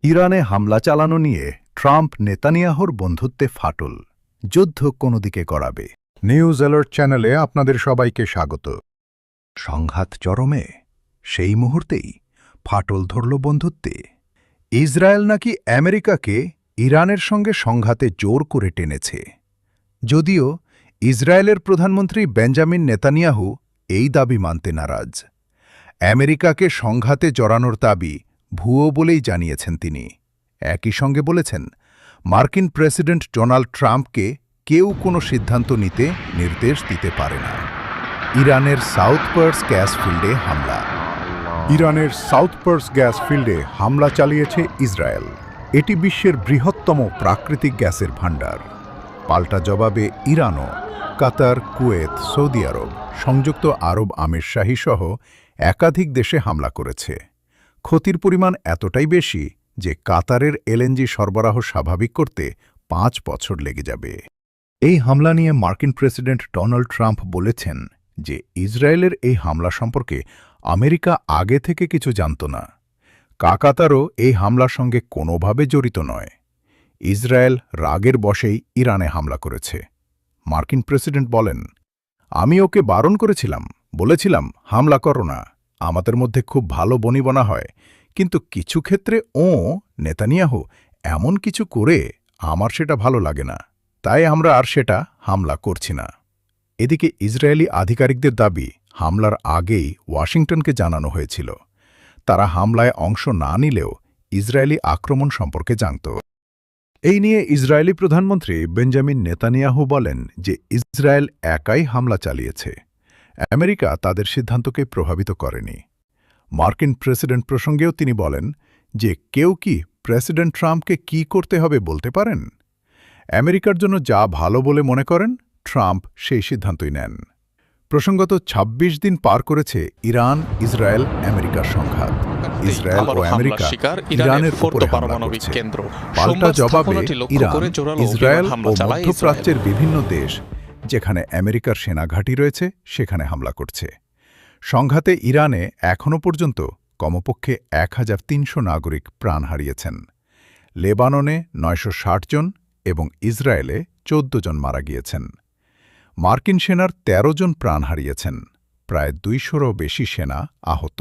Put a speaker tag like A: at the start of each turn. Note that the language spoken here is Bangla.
A: ইরানে হামলা চালানো নিয়ে ট্রাম্প নেতানিয়াহুর বন্ধুত্বে ফাটল, যুদ্ধ কোন দিকে গড়াবে।
B: নিউজ অ্যালার্ট চ্যানেলে আপনাদের সবাইকে স্বাগত।
A: সংঘাত চরমে, সেই মুহূর্তেই ফাটল ধরল বন্ধুত্বে। ইসরায়েল নাকি আমেরিকাকে ইরানের সঙ্গে সংঘাতে জোর করে টেনেছে। যদিও ইসরায়েলের প্রধানমন্ত্রী বেঞ্জামিন নেতানিয়াহু এই দাবি মানতে নারাজ। আমেরিকাকে সংঘাতে জড়ানোর দাবি ভুয়ো বলেই জানিয়েছেন তিনি। একই সঙ্গে বলেছেন, মার্কিন প্রেসিডেন্ট ডোনাল্ড ট্রাম্পকে কেউ কোনো সিদ্ধান্ত নিতে নির্দেশ দিতে পারে না। ইরানের সাউথ পার্স গ্যাস ফিল্ডে হামলা।
B: ইরানের সাউথ পার্স গ্যাস ফিল্ডে হামলা চালিয়েছে ইসরায়েল। এটি বিশ্বের বৃহত্তম প্রাকৃতিক গ্যাসের ভাণ্ডার। পাল্টা জবাবে ইরানও কাতার, কুয়েত, সৌদি আরব, সংযুক্ত আরব আমিরশাহী সহ একাধিক দেশে হামলা করেছে। ক্ষতির পরিমাণ এতটাই বেশি যে কাতারের এলএনজি সরবরাহ স্বাভাবিক করতে 5 বছর লেগে যাবে। এই হামলা নিয়ে মার্কিন প্রেসিডেন্ট ডোনাল্ড ট্রাম্প বলেছেন যে ইসরায়েলের এই হামলা সম্পর্কে আমেরিকা আগে থেকে কিছু জানত না। কাতারও এই হামলার সঙ্গে কোনোভাবে জড়িত নয়। ইসরায়েল রাগের বশেই ইরানে হামলা করেছে। মার্কিন প্রেসিডেন্ট বলেন, আমি ওকে বারণ করেছিলাম, বলেছিলাম হামলা করো না, আমাদের মধ্যে খুব ভালো বনিবনা হয়, কিন্তু কিছু ক্ষেত্রে নেতানিয়াহু এমন কিছু করে আমার সেটা ভালো লাগে না, তাই আমরা আর সেটা হামলা করছি না। এদিকে ইসরায়েলি আধিকারিকদের দাবি, হামলার আগেই ওয়াশিংটনকে জানানো হয়েছিল। তারা হামলায় অংশ না নিলেও ইসরায়েলি আক্রমণ সম্পর্কে জানত। এই নিয়ে ইসরায়েলি প্রধানমন্ত্রী বেঞ্জামিন নেতানিয়াহু বলেন যে ইসরায়েল একাই হামলা চালিয়েছে। আমেরিকা তাদের সিদ্ধান্তকে প্রভাবিত করেনি। মার্কিন প্রেসিডেন্ট প্রসঙ্গেও তিনি বলেন যে কেউ কি প্রেসিডেন্ট ট্রাম্পকে কি করতে হবে বলতে পারেন? আমেরিকার জন্য যা ভালো বলে মনে করেন ট্রাম্প সেই সিদ্ধান্তই নেন। প্রসঙ্গত 26 দিন পার করেছে ইরান, ইসরায়েল, আমেরিকার সংঘাত। ইসরায়েল ও আমেরিকা ইরানের উপরে হামলা করছে। পাল্টা জবাবে ইরান, ইসরায়েল ও মধ্যপ্রাচ্যের বিভিন্ন দেশ যেখানে আমেরিকার সেনাঘাঁটি রয়েছে সেখানে হামলা করছে। সংঘাতে ইরানে এখনও পর্যন্ত কমপক্ষে 1300 নাগরিক প্রাণ হারিয়েছেন। লেবাননে 960 জন এবং ইসরায়েলে 14 জন মারা গিয়েছেন। মার্কিন সেনার 13 জন প্রাণ হারিয়েছেন। প্রায় 200রও বেশি সেনা আহত।